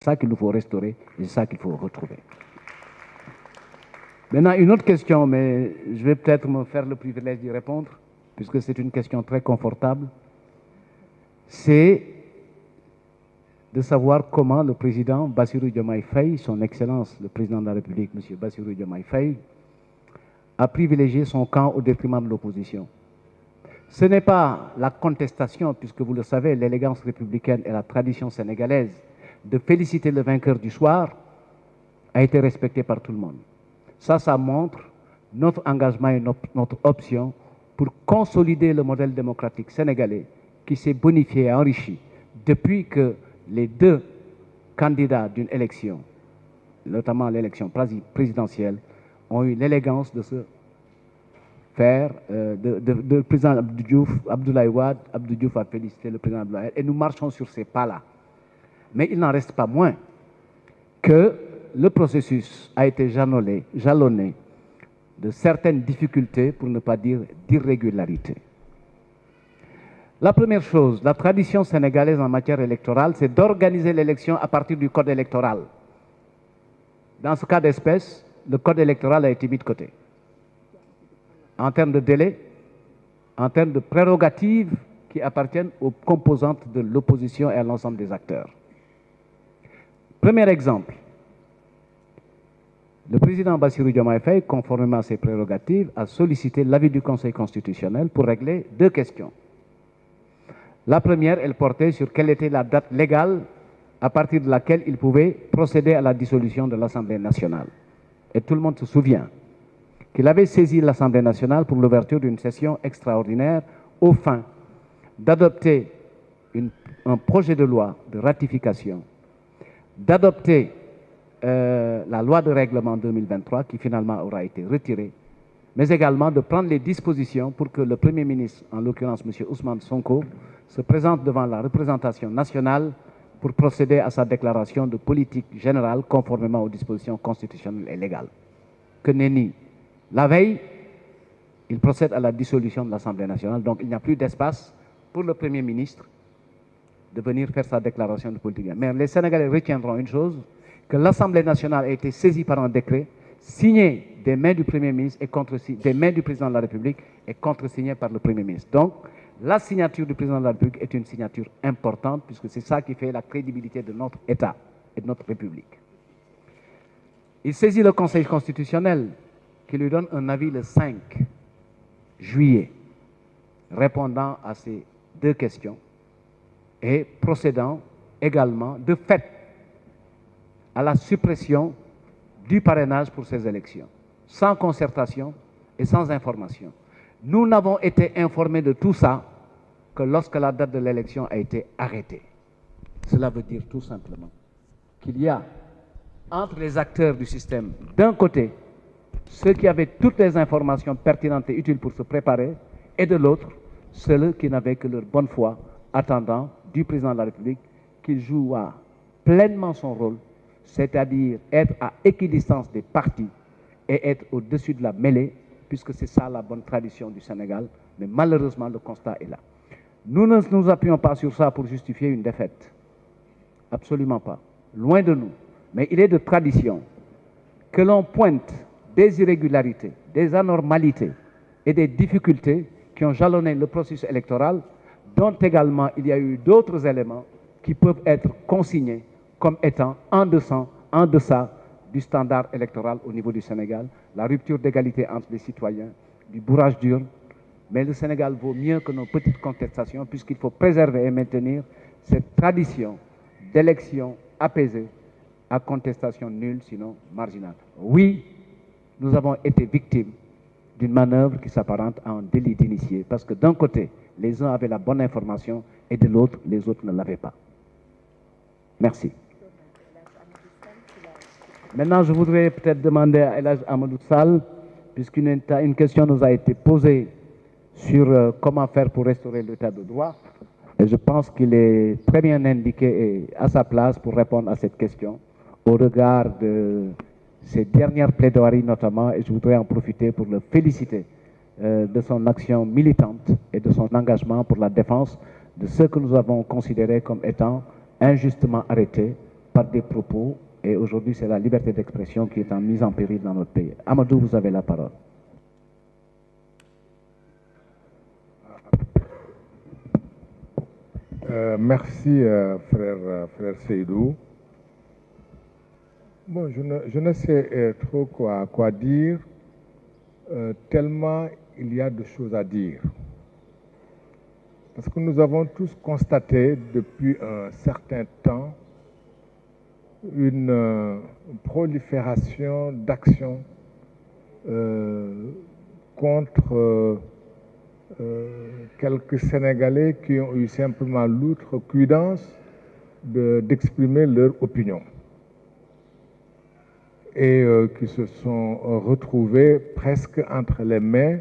C'est ça qu'il nous faut restaurer et c'est ça qu'il faut retrouver. Maintenant, une autre question, mais je vais peut-être me faire le privilège d'y répondre, puisque c'est une question très confortable. C'est de savoir comment le président Bassirou Diomaye Faye, son Excellence, le président de la République, M. Bassirou Diomaye Faye, a privilégié son camp au détriment de l'opposition. Ce n'est pas la contestation, puisque vous le savez, l'élégance républicaine et la tradition sénégalaise de féliciter le vainqueur du soir a été respectée par tout le monde. Ça montre notre engagement et notre option pour consolider le modèle démocratique sénégalais qui s'est bonifié et enrichi depuis que les deux candidats d'une élection, notamment l'élection présidentielle, ont eu l'élégance de se faire, le président Abdoulaye Wade, Abdou Diouf a félicité le président Abdoulaye Wade, et nous marchons sur ces pas-là. Mais il n'en reste pas moins que le processus a été jalonné de certaines difficultés, pour ne pas dire d'irrégularités. La première chose, la tradition sénégalaise en matière électorale, c'est d'organiser l'élection à partir du code électoral. Dans ce cas d'espèce, le code électoral a été mis de côté. En termes de délai, en termes de prérogatives qui appartiennent aux composantes de l'opposition et à l'ensemble des acteurs. Premier exemple, le président Bassirou Diomaye Faye, conformément à ses prérogatives, a sollicité l'avis du Conseil constitutionnel pour régler deux questions. La première, elle portait sur quelle était la date légale à partir de laquelle il pouvait procéder à la dissolution de l'Assemblée nationale. Et tout le monde se souvient qu'il avait saisi l'Assemblée nationale pour l'ouverture d'une session extraordinaire aux fins d'adopter un projet de loi de ratification, d'adopter la loi de règlement 2023 qui finalement aura été retirée, mais également de prendre les dispositions pour que le Premier ministre, en l'occurrence M. Ousmane Sonko, se présente devant la représentation nationale pour procéder à sa déclaration de politique générale conformément aux dispositions constitutionnelles et légales. Que nenni. La veille, il procède à la dissolution de l'Assemblée nationale, donc il n'y a plus d'espace pour le Premier ministre de venir faire sa déclaration de politique générale. Mais les Sénégalais retiendront une chose, que l'Assemblée nationale a été saisie par un décret signé des mains du Premier ministre et des mains du Président de la République et contresigné par le Premier ministre. Donc, la signature du Président de la République est une signature importante puisque c'est ça qui fait la crédibilité de notre État et de notre République. Il saisit le Conseil constitutionnel qui lui donne un avis le 5 juillet répondant à ces deux questions et procédant également de fait à la suppression du parrainage pour ces élections, sans concertation et sans information. Nous n'avons été informés de tout ça que lorsque la date de l'élection a été arrêtée. Cela veut dire tout simplement qu'il y a entre les acteurs du système, d'un côté, ceux qui avaient toutes les informations pertinentes et utiles pour se préparer, et de l'autre, ceux qui n'avaient que leur bonne foi, attendant du président de la République qu'il joue pleinement son rôle, c'est-à-dire être à équidistance des partis et être au-dessus de la mêlée, puisque c'est ça la bonne tradition du Sénégal. Mais malheureusement, le constat est là. Nous ne nous appuyons pas sur ça pour justifier une défaite. Absolument pas. Loin de nous. Mais il est de tradition que l'on pointe des irrégularités, des anormalités et des difficultés qui ont jalonné le processus électoral, dont également il y a eu d'autres éléments qui peuvent être consignés comme étant en deçà du standard électoral au niveau du Sénégal, la rupture d'égalité entre les citoyens, du bourrage d'urne. Mais le Sénégal vaut mieux que nos petites contestations puisqu'il faut préserver et maintenir cette tradition d'élection apaisée à contestation nulle, sinon marginale. Oui, nous avons été victimes d'une manœuvre qui s'apparente à un délit d'initié parce que d'un côté, les uns avaient la bonne information et de l'autre, les autres ne l'avaient pas. Merci. Maintenant, je voudrais peut-être demander à Elhadj Amadou Sall, puisqu'une question nous a été posée sur comment faire pour restaurer l'état de droit. Et je pense qu'il est très bien indiqué et à sa place pour répondre à cette question, au regard de ses dernières plaidoiries notamment, et je voudrais en profiter pour le féliciter de son action militante et de son engagement pour la défense de ceux que nous avons considérés comme étant injustement arrêtés par par des propos, et aujourd'hui c'est la liberté d'expression qui est en mise en péril dans notre pays. Amadou, vous avez la parole. Merci, frère Seydou. Bon, je ne sais trop quoi dire, tellement il y a de choses à dire. Parce que nous avons tous constaté depuis un certain temps une prolifération d'actions contre quelques Sénégalais qui ont eu simplement l'outrecuidance d'exprimer leur opinion et qui se sont retrouvés presque entre les mains,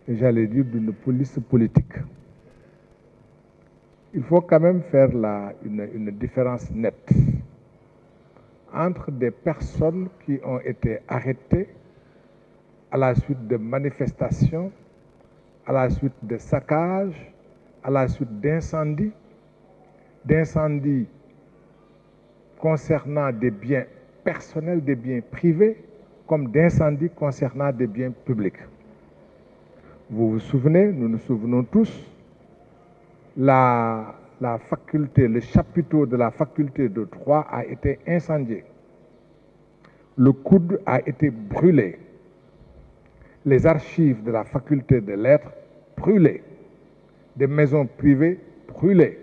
j'allais dire, d'une police politique. Il faut quand même faire une différence nette entre des personnes qui ont été arrêtées à la suite de manifestations, à la suite de saccages, à la suite d'incendies concernant des biens personnels, des biens privés, comme d'incendies concernant des biens publics. Vous vous souvenez, nous nous souvenons tous, la faculté, le chapiteau de la faculté de droit a été incendié. Le coude a été brûlé. Les archives de la faculté de lettres brûlées. Des maisons privées brûlées.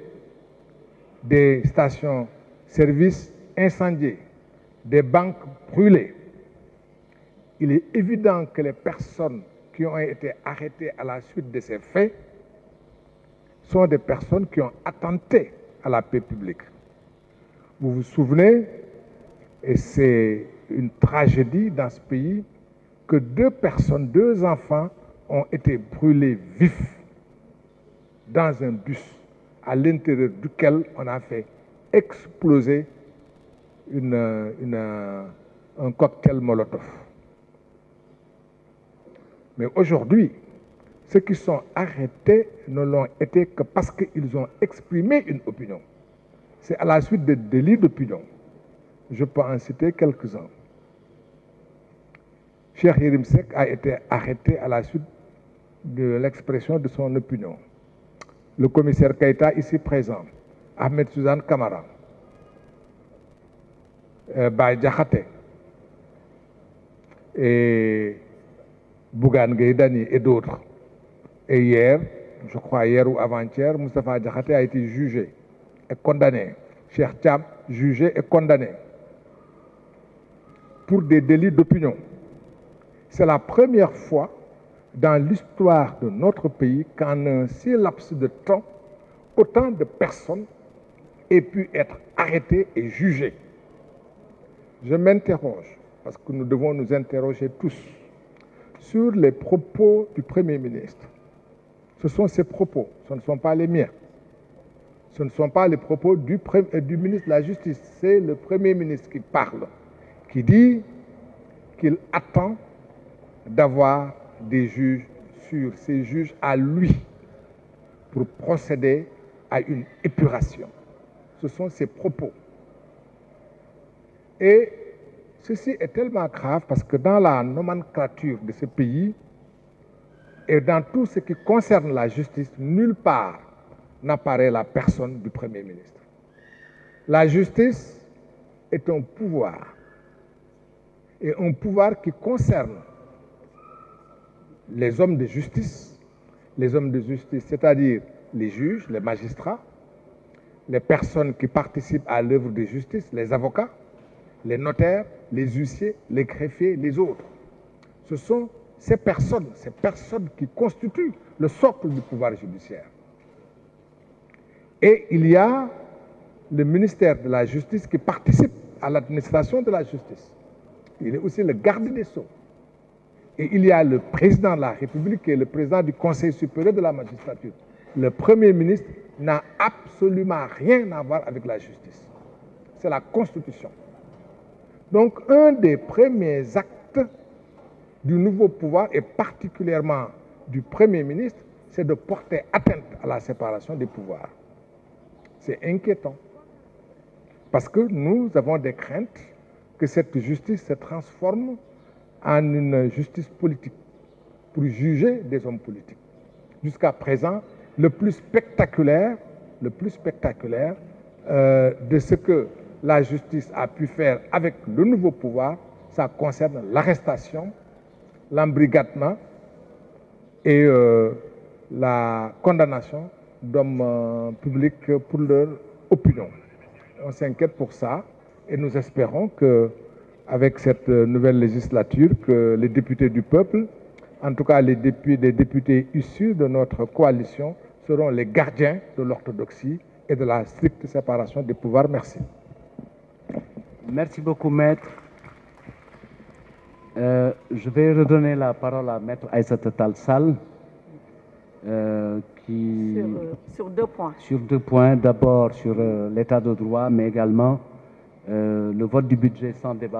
Des stations-service incendiées. Des banques brûlées. Il est évident que les personnes qui ont été arrêtées à la suite de ces faits sont des personnes qui ont attenté à la paix publique. Vous vous souvenez, et c'est une tragédie dans ce pays, que 2 personnes, 2 enfants ont été brûlés vifs dans un bus à l'intérieur duquel on a fait exploser un cocktail Molotov. Mais aujourd'hui, ceux qui sont arrêtés ne l'ont été que parce qu'ils ont exprimé une opinion. C'est à la suite de délits d'opinion. Je peux en citer quelques-uns. Cheikh Yérim Seck a été arrêté à la suite de l'expression de son opinion. Le commissaire Keïta, ici présent, Ahmed Suzanne Kamara, Baye Diakhaté, et Bougane Gueye Dany et d'autres. Et hier, je crois hier ou avant-hier, Moustapha Diakhaté a été jugé et condamné. Cheikh Thiam, jugé et condamné pour des délits d'opinion. C'est la première fois dans l'histoire de notre pays qu'en un si laps de temps, autant de personnes aient pu être arrêtées et jugées. Je m'interroge, parce que nous devons nous interroger tous, sur les propos du Premier ministre. Ce sont ses propos, ce ne sont pas les miens. Ce ne sont pas les propos du ministre de la Justice, c'est le Premier ministre qui parle, qui dit qu'il attend d'avoir des juges sur ces juges à lui pour procéder à une épuration. Ce sont ses propos. Et ceci est tellement grave parce que dans la nomenclature de ce pays et dans tout ce qui concerne la justice, nulle part n'apparaît la personne du Premier ministre. La justice est un pouvoir, et un pouvoir qui concerne les hommes de justice, c'est-à-dire les juges, les magistrats, les personnes qui participent à l'œuvre de justice, les avocats, les notaires, les huissiers, les greffiers, les autres. Ce sont ces personnes qui constituent le socle du pouvoir judiciaire. Et il y a le ministère de la Justice qui participe à l'administration de la justice. Il est aussi le garde des Sceaux. Et il y a le président de la République qui est le président du Conseil supérieur de la magistrature. Le Premier ministre n'a absolument rien à voir avec la justice. C'est la Constitution. Donc, un des premiers actes du nouveau pouvoir, et particulièrement du Premier ministre, c'est de porter atteinte à la séparation des pouvoirs. C'est inquiétant. Parce que nous avons des craintes que cette justice se transforme en une justice politique pour juger des hommes politiques. Jusqu'à présent, le plus spectaculaire de ce que la justice a pu faire avec le nouveau pouvoir, ça concerne l'arrestation, l'embrigadement et la condamnation d'hommes publics pour leur opinion. On s'inquiète pour ça et nous espérons qu'avec cette nouvelle législature, que les députés du peuple, en tout cas les députés issus de notre coalition, seront les gardiens de l'orthodoxie et de la stricte séparation des pouvoirs. Merci. Merci beaucoup, Maître. Je vais redonner la parole à Maître Aïssata Tall Sall. Sur 2 points. Sur 2 points. D'abord sur l'état de droit, mais également le vote du budget sans débat.